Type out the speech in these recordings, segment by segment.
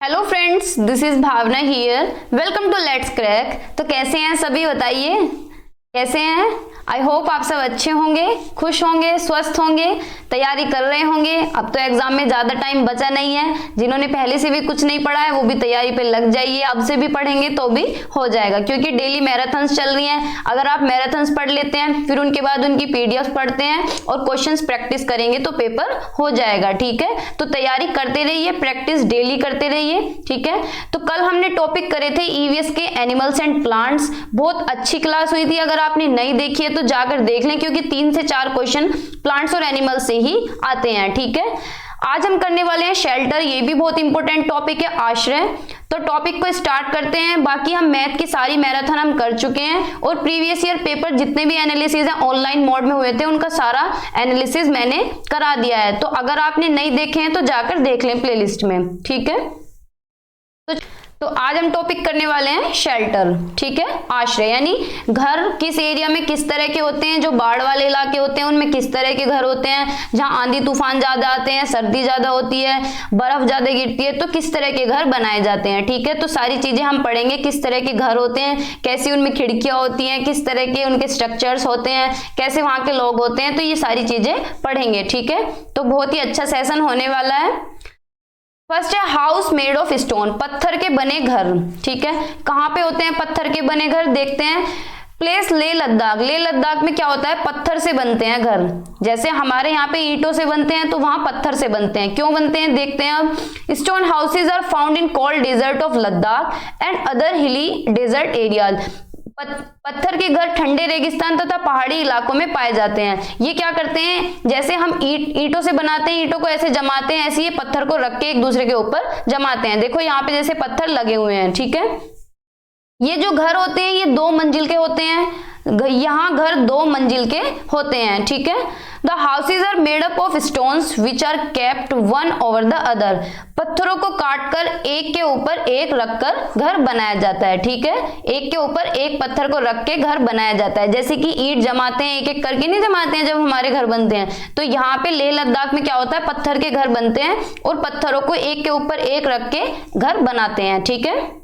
Hello friends, this is Bhavna here. Welcome to let's crack. तो कैसे हैं सभी, बताइए कैसे हैं। आई होप आप सब अच्छे होंगे, खुश होंगे, स्वस्थ होंगे, तैयारी कर रहे होंगे। अब तो एग्जाम में ज़्यादा टाइम बचा नहीं है। जिन्होंने पहले से भी कुछ नहीं पढ़ा है वो भी तैयारी पे लग जाइए। अब से भी पढ़ेंगे तो भी हो जाएगा, क्योंकि डेली मैराथन्स चल रही हैं। अगर आप मैराथन्स पढ़ लेते हैं, फिर उनके बाद उनकी पीडीएफ पढ़ते हैं और क्वेश्चंस प्रैक्टिस करेंगे तो पेपर हो जाएगा। ठीक है, तो तैयारी करते रहिए, प्रैक्टिस डेली करते रहिए। ठीक है, तो कल हमने टॉपिक करे थे ईवीएस के एनिमल्स एंड प्लांट्स। बहुत अच्छी क्लास हुई थी। अगर आपने नहीं देखी है तो जाकर देख लें, क्योंकि 3 से 4 क्वेश्चन प्लांट्स और एनिमल्स से ही आते हैं। ठीक है, आज हम करने वाले हैं शेल्टर। ये भी बहुत इंपॉर्टेंट टॉपिक है, आश्रय। तो टॉपिक को स्टार्ट करते हैं। बाकी हम मैथ की सारी मैराथन हम कर चुके हैं और प्रीवियस ईयर पेपर जितने भी एनालिसिस हैं ऑनलाइन मोड में हुए थे, उनका सारा एनालिसिस मैंने करा दिया है। तो अगर आपने नहीं देखे हैं तो जाकर देख लें प्लेलिस्ट में। ठीक है, तो आज हम टॉपिक करने वाले हैं शेल्टर। ठीक है, आश्रय यानी घर किस एरिया में किस तरह के होते हैं। जो बाढ़ वाले इलाके होते हैं उनमें किस तरह के घर होते हैं, जहां आंधी तूफान ज्यादा आते हैं, सर्दी ज्यादा होती है, बर्फ ज्यादा गिरती है, तो किस तरह के घर बनाए जाते हैं। ठीक है, तो सारी चीजें हम पढ़ेंगे। किस तरह के घर होते हैं, कैसी उनमें खिड़कियां होती हैं, किस तरह के उनके स्ट्रक्चर्स होते हैं, कैसे वहां के लोग होते हैं, तो ये सारी चीजें पढ़ेंगे। ठीक है, तो बहुत ही अच्छा सेशन होने वाला है। फर्स्ट है हाउस मेड ऑफ स्टोन, पत्थर के बने घर। ठीक है, कहाँ पे होते हैं पत्थर के बने घर, देखते हैं। प्लेस लेह लद्दाख। लेह लद्दाख में क्या होता है, पत्थर से बनते हैं घर। जैसे हमारे यहाँ पे ईंटों से बनते हैं तो वहां पत्थर से बनते हैं। क्यों बनते हैं देखते हैं अब। Stone houses are found in cold desert of Ladakh and other hilly desert areas. पत्थर के घर ठंडे रेगिस्तान तथा पहाड़ी इलाकों में पाए जाते हैं। ये क्या करते हैं, जैसे हम ईंटों से बनाते हैं, ईंटों को ऐसे जमाते हैं, ऐसे ये पत्थर को रख के एक दूसरे के ऊपर जमाते हैं। देखो यहाँ पे जैसे पत्थर लगे हुए हैं। ठीक है, ये जो घर होते हैं ये 2 मंजिल के होते हैं। यहाँ घर 2 मंजिल के होते हैं। ठीक है, the houses are made up of stones which are kept one over the other. पत्थरों को काटकर एक के ऊपर एक रखकर घर बनाया जाता है। ठीक है, एक के ऊपर एक पत्थर को रख के घर बनाया जाता है। जैसे कि ईंट जमाते हैं, एक एक करके नहीं जमाते हैं जब हमारे घर बनते हैं, तो यहाँ पे लेह लद्दाख में क्या होता है, पत्थर के घर बनते हैं और पत्थरों को एक के ऊपर एक रख के घर बनाते हैं। ठीक है,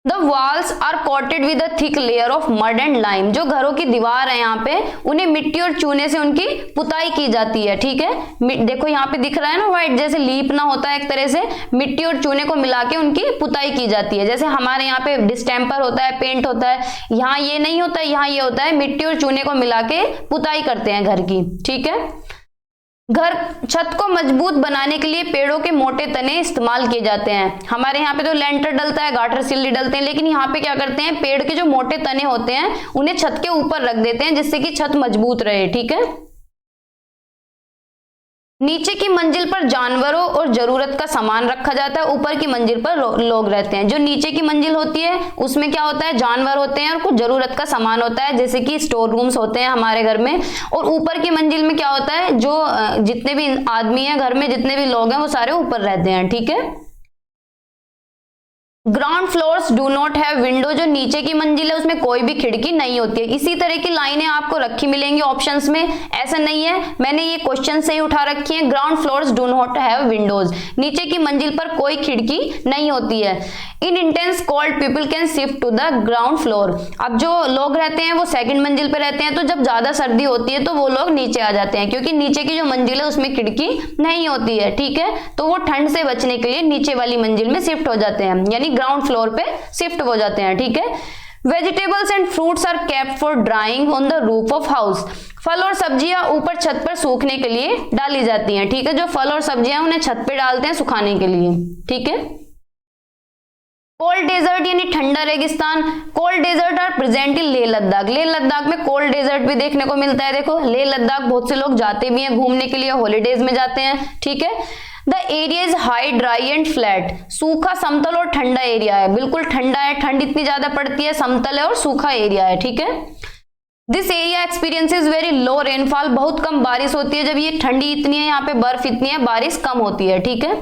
The walls are coated with a thick layer of mud and lime। जो घरों की दीवार है यहाँ पे, उन्हें मिट्टी और चूने से उनकी पुताई की जाती है। ठीक है, देखो यहाँ पे दिख रहा है ना व्हाइट, जैसे लीपना होता है एक तरह से, मिट्टी और चूने को मिला के उनकी पुताई की जाती है। जैसे हमारे यहाँ पे डिस्टेम्पर होता है, पेंट होता है, यहाँ ये नहीं होता है, यहाँ ये होता है, मिट्टी और चूने को मिला के पुताई करते हैं घर की। ठीक है, घर छत को मजबूत बनाने के लिए पेड़ों के मोटे तने इस्तेमाल किए जाते हैं। हमारे यहाँ पे तो लेंटर डलता है, गाटर सिल्ली डलते हैं, लेकिन यहाँ पे क्या करते हैं, पेड़ के जो मोटे तने होते हैं उन्हें छत के ऊपर रख देते हैं, जिससे कि छत मजबूत रहे। ठीक है, नीचे की मंजिल पर जानवरों और जरूरत का सामान रखा जाता है, ऊपर की मंजिल पर लोग रहते हैं। जो नीचे की मंजिल होती है उसमें क्या होता है, जानवर होते हैं और कुछ जरूरत का सामान होता है, जैसे कि स्टोर रूम्स होते हैं हमारे घर में। और ऊपर की मंजिल में क्या होता है, जो जितने भी आदमी हैं घर में, जितने भी लोग हैं वो सारे ऊपर रहते हैं। ठीक है, ground floors do not have window. जो नीचे की मंजिल है उसमें कोई भी खिड़की नहीं होती है। इसी तरह की लाइनें आपको रखी मिलेंगी ऑप्शंस में, ऐसा नहीं है, मैंने ये क्वेश्चन से ही उठा रखी है। Ground floors do not have windows, नीचे की मंजिल पर कोई खिड़की नहीं होती है। In intense cold people can shift to the ground floor. अब जो लोग रहते हैं वो सेकंड मंजिल पे रहते हैं, तो जब ज्यादा सर्दी होती है तो वो लोग नीचे आ जाते हैं, क्योंकि नीचे की जो मंजिल है उसमें खिड़की नहीं होती है। ठीक है, तो वो ठंड से बचने के लिए नीचे वाली मंजिल में शिफ्ट हो जाते हैं, यानी ग्राउंड फ्लोर पे शिफ्ट हो जाते हैं। ठीक है, vegetables and fruits are kept for drying on the roof of house. फल और सब्जियां ऊपर छत पर सूखने के लिए डाली जाती हैं। ठीक है, जो फल और सब्जियां उन्हें छत पे डालते हैं सुखाने के लिए। ठीक है, कोल्ड डेजर्ट यानी ठंडा रेगिस्तान। Cold desert are present in Leh Ladakh. Leh Ladakh में कोल्ड डेजर्ट भी देखने को मिलता है। देखो लेह लद्दाख बहुत से लोग जाते भी हैं घूमने के लिए, हॉलीडेज में जाते हैं। ठीक है, the area is high, dry and flat. सूखा, समतल और ठंडा एरिया है, बिल्कुल ठंडा है, ठंड इतनी ज्यादा पड़ती है, समतल है और सूखा एरिया है। ठीक है, this area experiences very low rainfall. बहुत कम बारिश होती है, जब ये ठंडी इतनी है, यहाँ पे बर्फ इतनी है, बारिश कम होती है। ठीक है,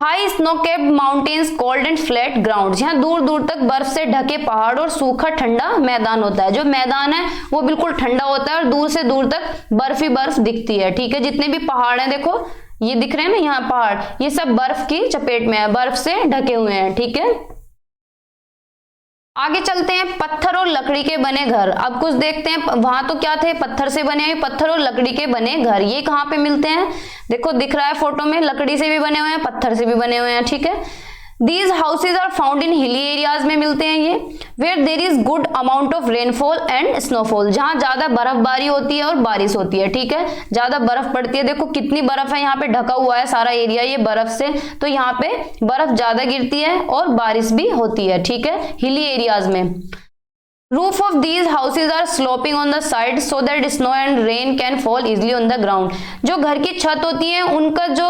high snow capped mountains, cold and flat ground. यहाँ दूर दूर तक बर्फ से ढके पहाड़ और सूखा ठंडा मैदान होता है। जो मैदान है वो बिल्कुल ठंडा होता है और दूर से दूर तक बर्फ ही बर्फ दिखती है। ठीक है, जितने भी पहाड़ हैं देखो ये दिख रहे हैं ना यहाँ पहाड़, ये सब बर्फ की चपेट में है, बर्फ से ढके हुए हैं। ठीक है, आगे चलते हैं। पत्थर और लकड़ी के बने घर। अब कुछ देखते हैं, वहां तो क्या थे, पत्थर से बने हुए, पत्थर और लकड़ी के बने घर, ये कहाँ पे मिलते हैं? देखो दिख रहा है फोटो में, लकड़ी से भी बने हुए हैं, पत्थर से भी बने हुए हैं। ठीक है, these houses are found in hilly areas में मिलते हैं ये, where there is good amount of rainfall and snowfall, जहां ज्यादा बर्फबारी होती है और बारिश होती है। ठीक है, ज्यादा बर्फ पड़ती है, देखो कितनी बर्फ है, यहाँ पे ढका हुआ है सारा एरिया ये बर्फ से, तो यहाँ पे बर्फ ज्यादा गिरती है और बारिश भी होती है। ठीक है, हिली एरियाज में। Roof of these houses are sloping on the side so that snow and rain can fall easily on the ground. जो घर की छत होती है उनका जो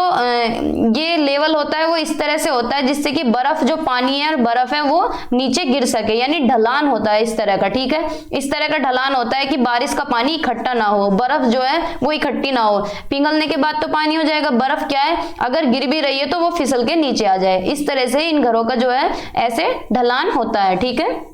ये लेवल होता है वो इस तरह से होता है जिससे कि बर्फ जो पानी है और बर्फ है वो नीचे गिर सके, यानी ढलान होता है इस तरह का। ठीक है, इस तरह का ढलान होता है कि बारिश का पानी इकट्ठा ना हो, बर्फ जो है वो इकट्ठी ना हो, पिघलने के बाद तो पानी हो जाएगा, बर्फ क्या है अगर गिर भी रही है तो वो फिसल के नीचे आ जाए। इस तरह से इन घरों का जो है ऐसे ढलान होता है। ठीक है,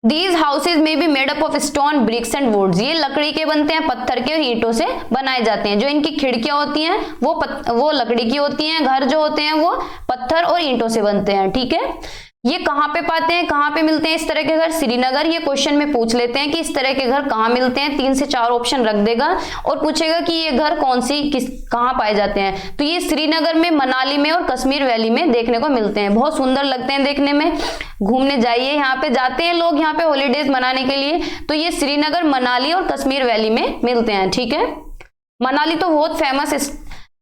These houses may be made up of stone, bricks and woods. ये लकड़ी के बनते हैं, पत्थर के और ईंटों से बनाए जाते हैं। जो इनकी खिड़कियां होती हैं वो लकड़ी की होती हैं, घर जो होते हैं वो पत्थर और ईंटों से बनते हैं। ठीक है, ये कहाँ पे पाते हैं, कहाँ पे मिलते हैं इस तरह के घर? श्रीनगर। ये क्वेश्चन में पूछ लेते हैं कि इस तरह के घर कहाँ मिलते हैं, 3 से 4 ऑप्शन रख देगा और पूछेगा कि ये घर कौन सी कहाँ पाए जाते हैं। तो ये श्रीनगर में, मनाली में और कश्मीर वैली में देखने को मिलते हैं। बहुत सुंदर लगते हैं देखने में, घूमने जाइए, यहाँ पे जाते हैं लोग यहाँ पे हॉलीडेज मनाने के लिए, तो ये श्रीनगर, मनाली और कश्मीर वैली में मिलते हैं। ठीक है, मनाली तो बहुत famous.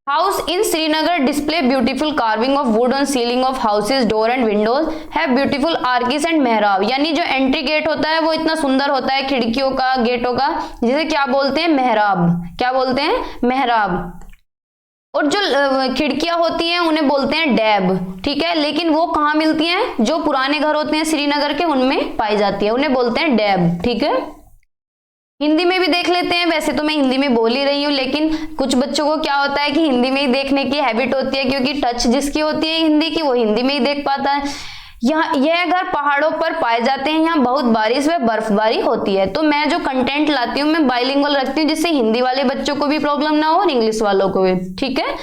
House in Srinagar display beautiful carving of wood on ceiling of houses, door and windows, have beautiful arches and मेहराब। यानी जो एंट्री गेट होता है वो इतना सुंदर होता है खिड़कियों का, गेटों का, जिसे क्या बोलते हैं? मेहराब। क्या बोलते हैं? मेहराब। और जो खिड़कियां होती हैं उन्हें बोलते हैं डैब। ठीक है, लेकिन वो कहाँ मिलती हैं? जो पुराने घर होते हैं श्रीनगर के उनमें पाई जाती है, उन्हें बोलते हैं डैब। ठीक है, हिंदी में भी देख लेते हैं। वैसे तो मैं हिंदी में बोल ही रही हूँ, लेकिन कुछ बच्चों को क्या होता है कि हिंदी में ही देखने की हैबिट होती है, क्योंकि टच जिसकी होती है हिंदी की वो हिंदी में ही देख पाता है। यहाँ यह घर पहाड़ों पर पाए जाते हैं, यहाँ बहुत बारिश व बर्फबारी होती है। तो मैं जो कंटेंट लाती हूँ मैं बाइलिंगुअल रखती हूँ, जिससे हिंदी वाले बच्चों को भी प्रॉब्लम ना हो और इंग्लिश वालों को भी। ठीक है,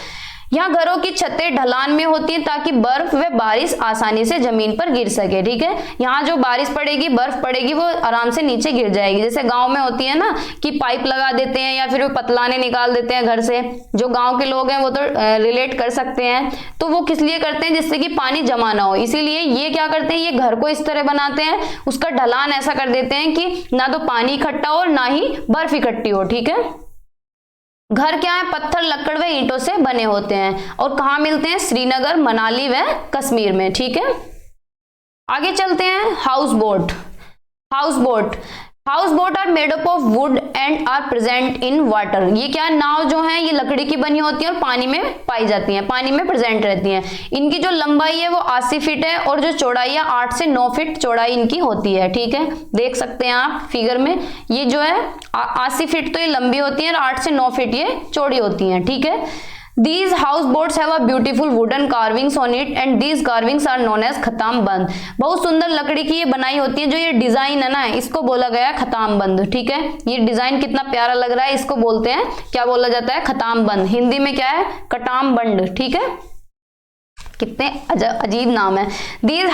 यहाँ घरों की छतें ढलान में होती हैं ताकि बर्फ व बारिश आसानी से जमीन पर गिर सके। ठीक है, यहाँ जो बारिश पड़ेगी, बर्फ पड़ेगी, वो आराम से नीचे गिर जाएगी। जैसे गांव में होती है ना कि पाइप लगा देते हैं या फिर वो पतलाने निकाल देते हैं घर से, जो गांव के लोग हैं वो तो रिलेट कर सकते हैं। तो वो किस लिए करते हैं? जिससे कि पानी जमा ना हो। इसीलिए ये क्या करते हैं, ये घर को इस तरह बनाते हैं, उसका ढलान ऐसा कर देते हैं कि ना तो पानी इकट्ठा हो ना ही बर्फ इकट्ठी हो। ठीक है, घर क्या है? पत्थर, लकड़ व ईंटों से बने होते हैं और कहाँ मिलते हैं? श्रीनगर, मनाली व कश्मीर में। ठीक है, आगे चलते हैं। House boat. House boat are made up of wood and are present in water. ये क्या? नाव जो है ये लकड़ी की बनी होती है और पानी में पाई जाती हैं, पानी में प्रेजेंट रहती हैं। इनकी जो लंबाई है वो 80 फीट है और जो चौड़ाई है 8 से 9 फीट चौड़ाई इनकी होती है। ठीक है, देख सकते हैं आप फिगर में, ये जो है 80 फीट तो ये लंबी होती है और 8 से 9 फीट ये चौड़ी होती हैं। ठीक है, These houseboats have a beautiful wooden carvings on it and these carvings are known as खताम बंद। बहुत सुंदर लकड़ी की ये बनाई होती है। जो ये डिजाइन है ना, इसको बोला गया है खताम बंद। ठीक है, ये डिजाइन कितना प्यारा लग रहा है, इसको बोलते हैं, क्या बोला जाता है? खताम बंद। हिंदी में क्या है? कटाम बंड। ठीक है, कितने अजीब नाम है। These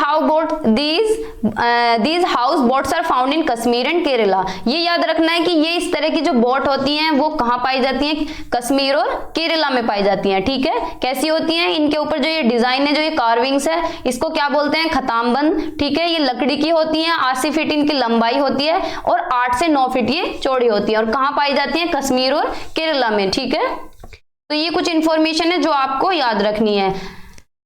house boats are found in Kashmir and Kerala. ये याद रखना है कि ये इस तरह की जो बोट होती हैं वो कहाँ पाई जाती हैं? कश्मीर और केरला में पाई जाती हैं। ठीक है, कैसी होती हैं? इनके ऊपर जो ये डिजाइन है, जो ये कार्विंग्स है, इसको क्या बोलते हैं? खतामबंद। ठीक है, ये लकड़ी की होती हैं, 80 फीट इनकी लंबाई होती है और 8 से 9 फीट ये चौड़ी होती है और कहाँ पाई जाती है? कश्मीर और केरला में। ठीक है, तो ये कुछ इंफॉर्मेशन है जो आपको याद रखनी है।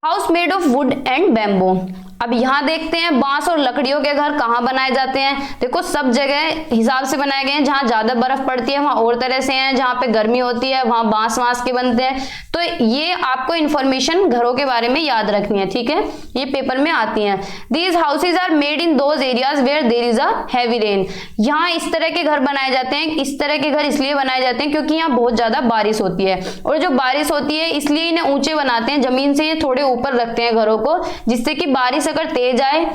House made of wood and bamboo. अब यहाँ देखते हैं बांस और लकड़ियों के घर कहाँ बनाए जाते हैं। देखो सब जगह हिसाब से बनाए गए हैं। जहाँ ज्यादा बर्फ पड़ती है वहां और तरह से हैं, जहाँ पे गर्मी होती है वहां बांस वांस के बनते हैं। तो ये आपको इन्फॉर्मेशन घरों के बारे में याद रखनी है। ठीक है, ये पेपर में आती हैं। These houses are made in those areas where there is a heavy rain. यहाँ इस तरह के घर बनाए जाते हैं। इस तरह के घर इसलिए बनाए जाते हैं क्योंकि यहाँ बहुत ज्यादा बारिश होती है और जो बारिश होती है इसलिए इन्हें ऊंचे बनाते हैं, जमीन से ये थोड़े ऊपर रखते हैं घरों को, जिससे कि बारिश अगर तेज आए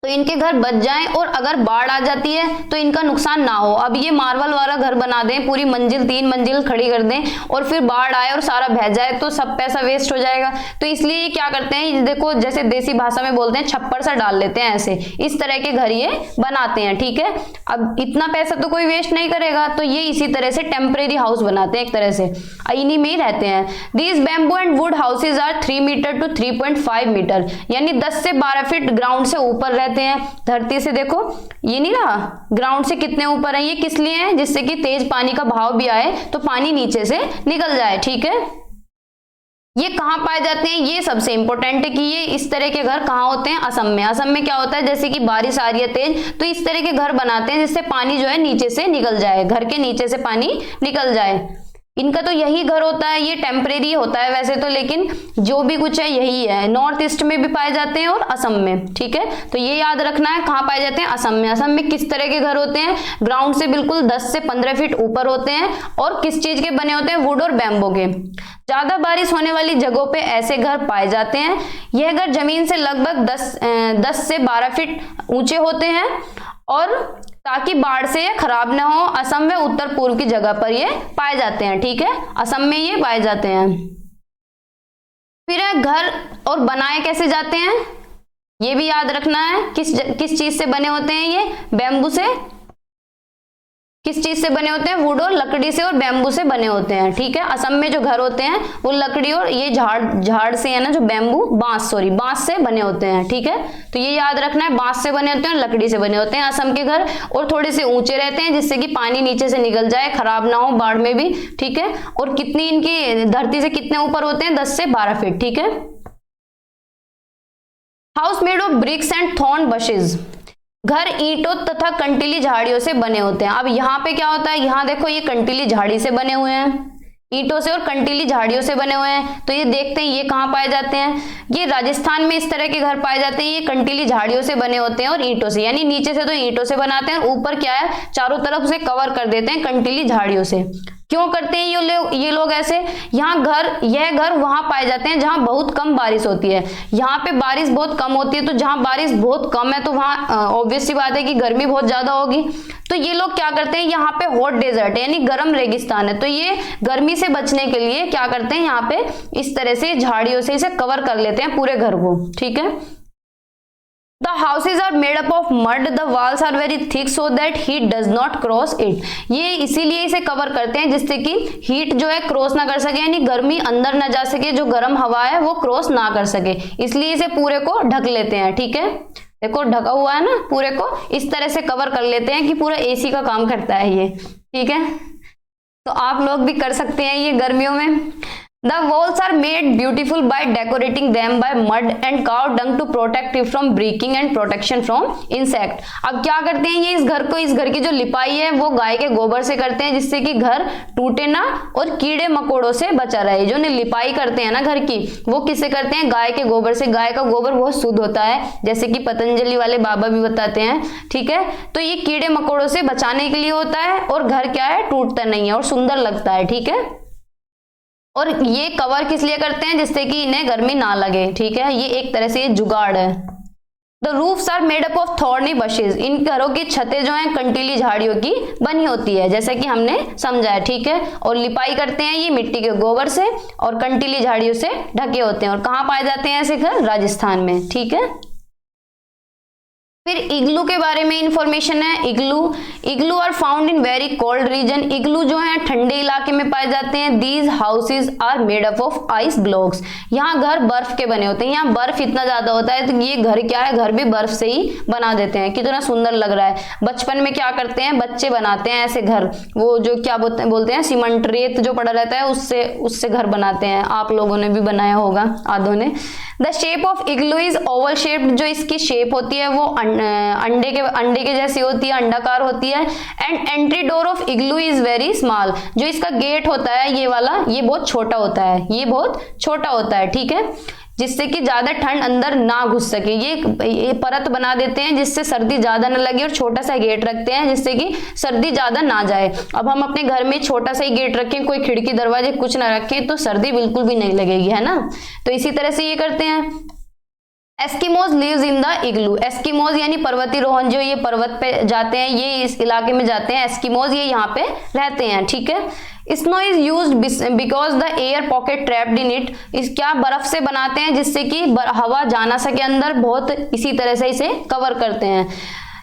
तो इनके घर बच जाएं और अगर बाढ़ आ जाती है तो इनका नुकसान ना हो। अब ये मार्बल वाला घर बना दें, पूरी मंजिल 3 मंजिल खड़ी कर दें और फिर बाढ़ आए और सारा बह जाए तो सब पैसा वेस्ट हो जाएगा। तो इसलिए ये क्या करते हैं, देखो जैसे देसी भाषा में बोलते हैं छप्पर सा डाल लेते हैं, ऐसे इस तरह के घर ये बनाते हैं, ठीक है। अब इतना पैसा तो कोई वेस्ट नहीं करेगा, तो ये इसी तरह से टेम्परेरी हाउस बनाते हैं, एक तरह से इन्हीं में ही रहते हैं। These bamboo and wood houses are 3 metre to 3.5 metre, यानी 10 से 12 फीट ग्राउंड से ऊपर रहते हैं धरती से। देखो ये नहीं रहा ग्राउंड से कितने ऊपर है, ये किस लिए है, जिससे कि तेज पानी का बहाव भी आए तो पानी नीचे से निकल जाए, ठीक है। ये कहाँ पाए जाते हैं, ये सबसे इंपॉर्टेंट है कि ये इस तरह के घर कहाँ होते हैं, असम में। असम में क्या होता है, जैसे कि बारिश आ रही है तेज, तो इस तरह के घर बनाते हैं जिससे पानी जो है नीचे से निकल जाए, घर के नीचे से पानी निकल जाए। इनका तो यही घर होता है, ये टेम्परेरी होता है वैसे तो, लेकिन जो भी कुछ है यही है। नॉर्थ ईस्ट में भी पाए जाते हैं और असम में, ठीक है। तो ये याद रखना है, कहाँ पाए जाते हैं, असम में। असम में किस तरह के घर होते हैं, ग्राउंड से बिल्कुल 10 से 15 फीट ऊपर होते हैं और किस चीज के बने होते हैं, वुड और बैम्बू के। ज्यादा बारिश होने वाली जगहों पे ऐसे घर पाए जाते हैं। यह घर जमीन से लगभग 10 से 12 फीट ऊंचे होते हैं और ताकि बाढ़ से ये खराब ना हो। असम में उत्तर पूर्व की जगह पर ये पाए जाते हैं, ठीक है, असम में ये पाए जाते हैं। फिर घर और बनाए कैसे जाते हैं, ये भी याद रखना है। किस चीज से बने होते हैं, ये बैम्बू से, किस चीज से बने होते हैं, वुड और लकड़ी से और बैम्बू से बने होते हैं, ठीक है। असम में जो घर होते हैं वो लकड़ी और ये झाड़ से है ना, जो बैम्बू बांस से बने होते हैं, ठीक है। तो ये याद रखना है, बांस से बने होते हैं और लकड़ी से बने होते हैं असम के घर, और थोड़े से ऊंचे रहते हैं जिससे कि पानी नीचे से निकल जाए, खराब ना हो बाढ़ में भी, ठीक है। और कितनी इनकी धरती से कितने ऊपर होते हैं, 10 से 12 फीट, ठीक है। House made of bricks and thorn bushes, घर ईंटों तथा कंटीली झाड़ियों से बने होते हैं। अब यहाँ पे क्या होता है, यहाँ देखो ये कंटीली झाड़ी से बने हुए हैं, ईंटों से और कंटीली झाड़ियों से बने हुए हैं। तो ये देखते हैं ये कहाँ पाए जाते हैं, ये राजस्थान में इस तरह के घर पाए जाते हैं। ये कंटीली झाड़ियों से बने होते हैं और ईंटों से, यानी नीचे से तो ईंटों से बनाते हैं, ऊपर क्या है, चारों तरफ से कवर कर देते हैं कंटीली झाड़ियों से। क्यों करते हैं ये लोग ऐसे, यह घर वहां पाए जाते हैं जहां बहुत कम बारिश होती है। यहाँ पे बारिश बहुत कम होती है, तो जहां बारिश बहुत कम है तो वहां ऑब्वियस सी बात है कि गर्मी बहुत ज्यादा होगी। तो ये लोग क्या करते हैं, यहाँ पे हॉट डेजर्ट है यानी गर्म रेगिस्तान है, तो ये गर्मी से बचने के लिए क्या करते हैं, यहाँ पे इस तरह से झाड़ियों से इसे कवर कर लेते हैं पूरे घर को, ठीक है। The houses are made up of mud. The walls are very thick so that heat does not cross it. ये इसीलिए इसे कवर करते हैं जिससे कि हीट जो है क्रॉस ना कर सके, यानी गर्मी अंदर ना जा सके, जो गर्म हवा है वो क्रॉस ना कर सके, इसलिए इसे पूरे को ढक लेते हैं, ठीक है। देखो ढका हुआ है ना, पूरे को इस तरह से कवर कर लेते हैं कि पूरा एसी का काम करता है ये, ठीक है। तो आप लोग भी कर सकते हैं ये गर्मियों में। The walls are made beautiful by decorating them by mud and cow dung to protect it from breaking and protection from insect. अब क्या करते हैं ये इस घर की जो लिपाई है वो गाय के गोबर से करते हैं जिससे कि घर टूटे ना और कीड़े मकोड़ों से बचा रहे। जो लिपाई करते हैं ना घर की, वो किससे करते हैं, गाय के गोबर से। गाय का गोबर बहुत शुद्ध होता है, जैसे कि पतंजलि वाले बाबा भी बताते हैं, ठीक है। तो ये कीड़े मकोड़ों से बचाने के लिए होता है और घर क्या है, टूटता नहीं है और सुंदर लगता है, ठीक है। और ये कवर किस लिए करते हैं, जिससे कि इन्हें गर्मी ना लगे, ठीक है। ये एक तरह से ये जुगाड़ है। The roofs are made up of thorny bushes, इन घरों की छतें जो हैं कंटीली झाड़ियों की बनी होती है, जैसे कि हमने समझा है, ठीक है। और लिपाई करते हैं ये मिट्टी के गोबर से और कंटीली झाड़ियों से ढके होते हैं। और कहाँ पाए जाते हैं ऐसे घर, राजस्थान में, ठीक है। फिर इग्लू के बारे में इंफॉर्मेशन है। Igloo are found in very cold region, igloo जो है ठंडे इलाके में पाए जाते हैं। These houses are made up of ice blocks, यहाँ घर बर्फ के बने होते हैं। यहाँ बर्फ इतना ज्यादा होता है तो ये घर क्या है, घर भी बर्फ से ही बना देते हैं। कितना सुंदर लग रहा है। बचपन में क्या करते हैं बच्चे, बनाते हैं ऐसे घर, वो जो क्या बोलते हैं सीमेंट, रेत जो पड़ा रहता है उससे घर बनाते हैं। आप लोगों ने भी बनाया होगा आधों ने। The shape of igloo is Oval shaped, जो इसकी शेप होती है वो अंडे के जैसी होती है, अंडाकार होती है। And entry door of igloo is very small, जो इसका गेट होता है ये वाला, ये बहुत छोटा होता है, ये बहुत छोटा होता है, ठीक है, जिससे कि ज्यादा ठंड अंदर ना घुस सके। ये परत बना देते हैं जिससे सर्दी ज्यादा ना लगे, और छोटा सा गेट रखते हैं जिससे कि सर्दी ज्यादा ना जाए। अब हम अपने घर में छोटा सा ही गेट रखें, कोई खिड़की दरवाजे कुछ ना रखें, तो सर्दी बिल्कुल भी नहीं लगेगी, है ना। तो इसी तरह से ये करते हैं। Eskimos lives in the igloo. Eskimos यानी पर्वतीय रोहन, जो ये पर्वत पे जाते हैं, ये इस इलाके में जाते हैं, एस्किमोज ये यहाँ पे रहते हैं, ठीक है। Snow is used because the air pocket trapped in it. इस क्या बर्फ से बनाते हैं जिससे कि हवा जा ना सके अंदर, बहुत इसी तरह से इसे कवर करते हैं।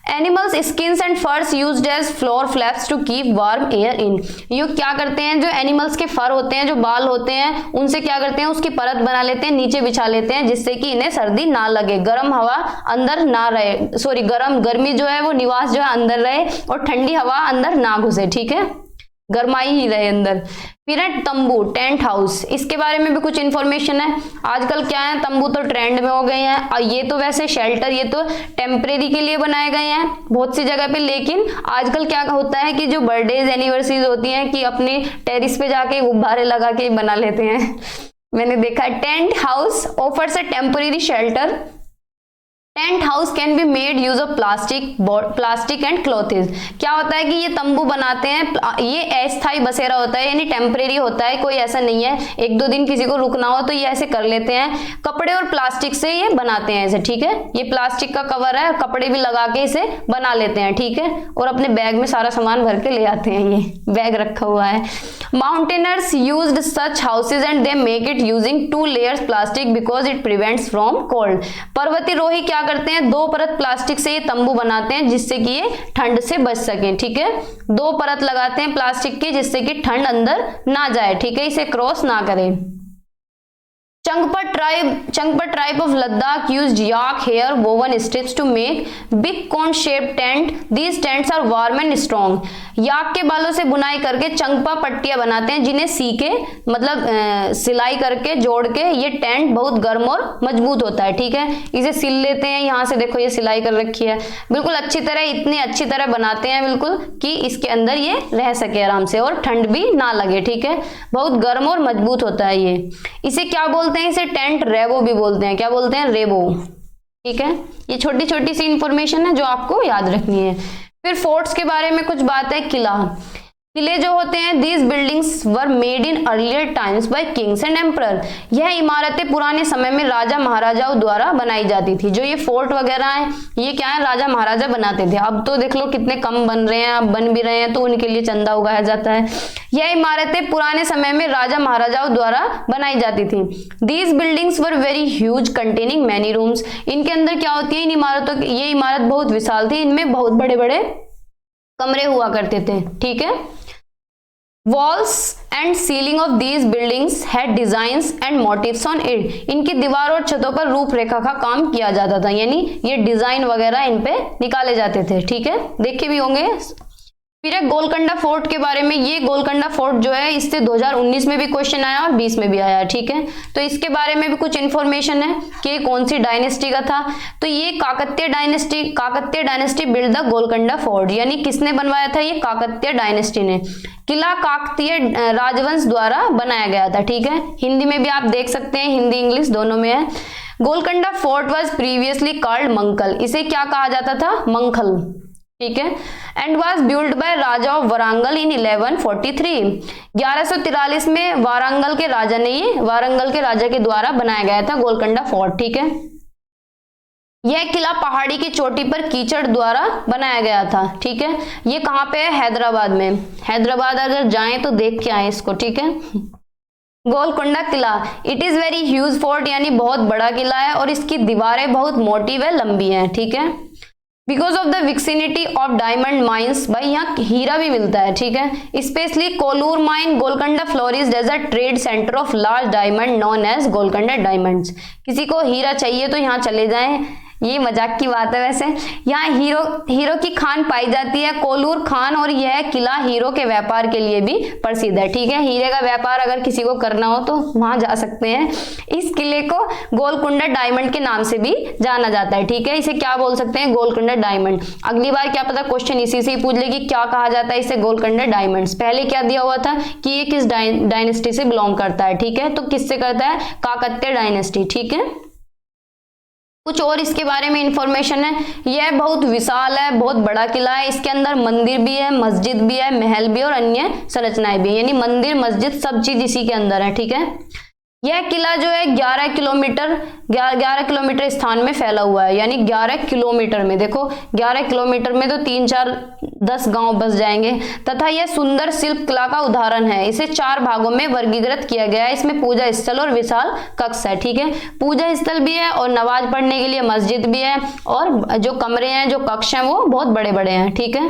Animals skins and furs used as floor flaps to keep warm air in. ये क्या करते हैं, जो एनिमल्स के फर होते हैं, जो बाल होते हैं, उनसे क्या करते हैं, उसकी परत बना लेते हैं, नीचे बिछा लेते हैं, जिससे कि इन्हें सर्दी ना लगे, गर्म हवा अंदर ना रहे, सॉरी गर्मी जो है वो निवास जो है अंदर रहे और ठंडी हवा अंदर ना घुसे, ठीक है, गर्माई ही रहे अंदर। फिर है तंबू, टेंट हाउस, इसके बारे में भी कुछ इंफॉर्मेशन है। आजकल क्या है, तंबू तो ट्रेंड में हो गए हैं, और ये तो वैसे शेल्टर, ये तो टेम्परेरी के लिए बनाए गए हैं बहुत सी जगह पे, लेकिन आजकल क्या होता है कि जो बर्थडेज एनिवर्सरीज होती हैं कि अपने टेरिस पे जाके गुब्बारे लगा के बना लेते हैं, मैंने देखा है। Tent house offers a temporary shelter. Tent house can be made use of plastic and clothes. क्या होता है कि ये तंबू बनाते हैं, ये अस्थायी बसेरा होता है, यानी टेम्परेरी होता है, कोई ऐसा नहीं है एक दो दिन किसी को रुकना हो तो ये ऐसे कर लेते हैं, कपड़े और प्लास्टिक से ये बनाते हैं ऐसे, ठीक है। ये प्लास्टिक का कवर है, कपड़े भी लगा के इसे बना लेते हैं, ठीक है, और अपने बैग में सारा सामान भर के ले आते हैं, ये बैग रखा हुआ है। Mountaineers used such houses and they make it using 2 layers plastic because it prevents from cold. पर्वतारोही क्या करते हैं, 2 परत प्लास्टिक से ये तंबू बनाते हैं जिससे कि ये ठंड से बच सके, ठीक है। 2 परत लगाते हैं प्लास्टिक की जिससे कि ठंड अंदर ना जाए, ठीक है, इसे क्रॉस ना करे। Changpa tribe of Ladakh used yak hair woven strips to make big cone-shaped tent. These tents are warm and strong. याक के बालों से बुनाई करके चंगपा पट्टियां बनाते हैं, जिन्हें सीके मतलब सिलाई करके जोड़ के ये टेंट बहुत गर्म और मजबूत होता है, ठीक है। इसे सिल लेते हैं, यहाँ से देखो ये सिलाई कर रखी है, बिल्कुल अच्छी तरह, इतनी अच्छी तरह बनाते हैं बिल्कुल कि इसके अंदर ये रह सके आराम से और ठंड भी ना लगे, ठीक है। बहुत गर्म और मजबूत होता है ये। इसे क्या बोलते हैं, इसे टेंट रेबो भी बोलते हैं। क्या बोलते हैं, रेबो, ठीक है। ये छोटी छोटी सी इंफॉर्मेशन है जो आपको याद रखनी है। फिर फोर्ट्स के बारे में कुछ बात है। किले जो होते हैं, these buildings were made in earlier times bye Kings and emperor. यह इमारतें पुराने समय में राजा महाराजाओं द्वारा बनाई जाती थी। जो ये फोर्ट वगैरह है, ये क्या है, राजा महाराजा बनाते थे। अब तो देख लो कितने कम बन रहे हैं, अब बन भी रहे हैं तो उनके लिए चंदा उगाया जाता है। यह इमारतें पुराने समय में राजा महाराजाओं द्वारा बनाई जाती थी। These buildings were very huge containing many rooms. इनके अंदर क्या होती है, इन इमारतों, ये इमारत बहुत विशाल थी, इनमें बहुत बड़े बड़े कमरे हुआ करते थे, ठीक है। Walls and ceiling of these buildings had designs and motifs on it. इनकी दीवार और छतों पर रूपरेखा का काम किया जाता था, यानी ये डिजाइन वगैरह इन पे निकाले जाते थे, ठीक है, देखे भी होंगे। फिर है गोलकुंडा फोर्ट के बारे में। ये गोलकुंडा फोर्ट जो है, इससे 2019 में भी क्वेश्चन आया और 20 में भी आया, ठीक है। तो इसके बारे में भी कुछ इंफॉर्मेशन है कि कौन सी डायनेस्टी का था। तो ये Kakatiya dynasty build the Golconda fort, यानी किसने बनवाया था, ये काकतीय डायनेस्टी ने। किला काकतीय राजवंश द्वारा बनाया गया था, ठीक है। हिंदी में भी आप देख सकते हैं, हिंदी इंग्लिश दोनों में है। Golconda fort was previously called Mankal. इसे क्या कहा जाता था, मंखल, ठीक है। And was build by Raja of Warangal in 1143। 1143 में वारंगल के राजा ने, ये वारंगल के राजा के द्वारा बनाया गया था गोलकुंडा फोर्ट, ठीक है। यह किला पहाड़ी की चोटी पर कीचड़ द्वारा बनाया गया था, ठीक है। ये कहाँ पे है, हैदराबाद में। हैदराबाद अगर जाएं तो देख के आए इसको, ठीक है। गोलकुंडा किला, it is very huge fort, यानी बहुत बड़ा किला है और इसकी दीवारें बहुत मोटी व लंबी हैं, ठीक है। Because of the vicinity of diamond mines, भाई यहाँ हीरा भी मिलता है, ठीक है। Specially Kollur mine, Golconda flourish as a trade centre of large diamond known as Golconda diamonds. किसी को हीरा चाहिए तो यहाँ चले जाएं, ये मजाक की बात है वैसे। यहाँ हीरो की खान पाई जाती है, कोलूर खान, और यह किला हीरो के व्यापार के लिए भी प्रसिद्ध है, ठीक है। हीरे का व्यापार अगर किसी को करना हो तो वहां जा सकते हैं। इस किले को गोलकुंडा डायमंड के नाम से भी जाना जाता है, ठीक है। इसे क्या बोल सकते हैं, गोलकुंडा डायमंड। अगली बार क्या पता क्वेश्चन इसी से ही पूछ ले कि क्या कहा जाता है इसे, गोलकुंडा डायमंड्स। पहले क्या दिया हुआ था कि ये किस डायनेस्टी से बिलोंग करता है, ठीक है। तो किससे करता है, काकतीय डायनेस्टी, ठीक है। कुछ और इसके बारे में इंफॉर्मेशन है। यह बहुत विशाल है, बहुत बड़ा किला है। इसके अंदर मंदिर भी है, मस्जिद भी है, महल भी और अन्य संरचनाएं भी, यानी मंदिर मस्जिद सब चीज इसी के अंदर है, ठीक है। यह किला जो है 11 किलोमीटर स्थान में फैला हुआ है, यानी 11 किलोमीटर में। देखो 11 किलोमीटर में तो 3 4 10 गांव बस जाएंगे। तथा यह सुंदर शिल्प कला का उदाहरण है। इसे 4 भागों में वर्गीकृत किया गया है। इसमें पूजा स्थल और विशाल कक्ष है। ठीक है, पूजा स्थल भी है और नमाज पढ़ने के लिए मस्जिद भी है, और जो कमरे हैं, जो कक्ष हैं, वो बहुत बड़े बड़े हैं। ठीक है,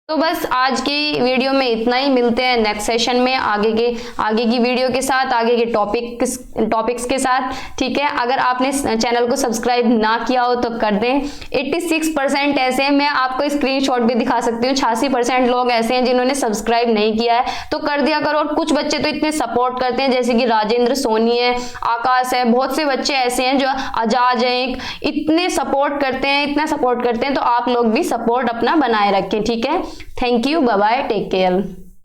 तो बस आज की वीडियो में इतना ही। मिलते हैं नेक्स्ट सेशन में आगे की वीडियो के साथ, आगे के टॉपिक्स के साथ। ठीक है, अगर आपने चैनल को सब्सक्राइब ना किया हो तो कर दें। 86% ऐसे हैं, मैं आपको स्क्रीनशॉट भी दिखा सकती हूँ, 86% लोग ऐसे हैं जिन्होंने सब्सक्राइब नहीं किया है, तो कर दिया करो। और कुछ बच्चे तो इतने सपोर्ट करते हैं, जैसे कि राजेंद्र सोनी है, आकाश है, बहुत से बच्चे ऐसे हैं, जो आजाद है, इतने सपोर्ट करते हैं, इतना सपोर्ट करते हैं। तो आप लोग भी सपोर्ट अपना बनाए रखें। ठीक है, thank you, bye bye, take care.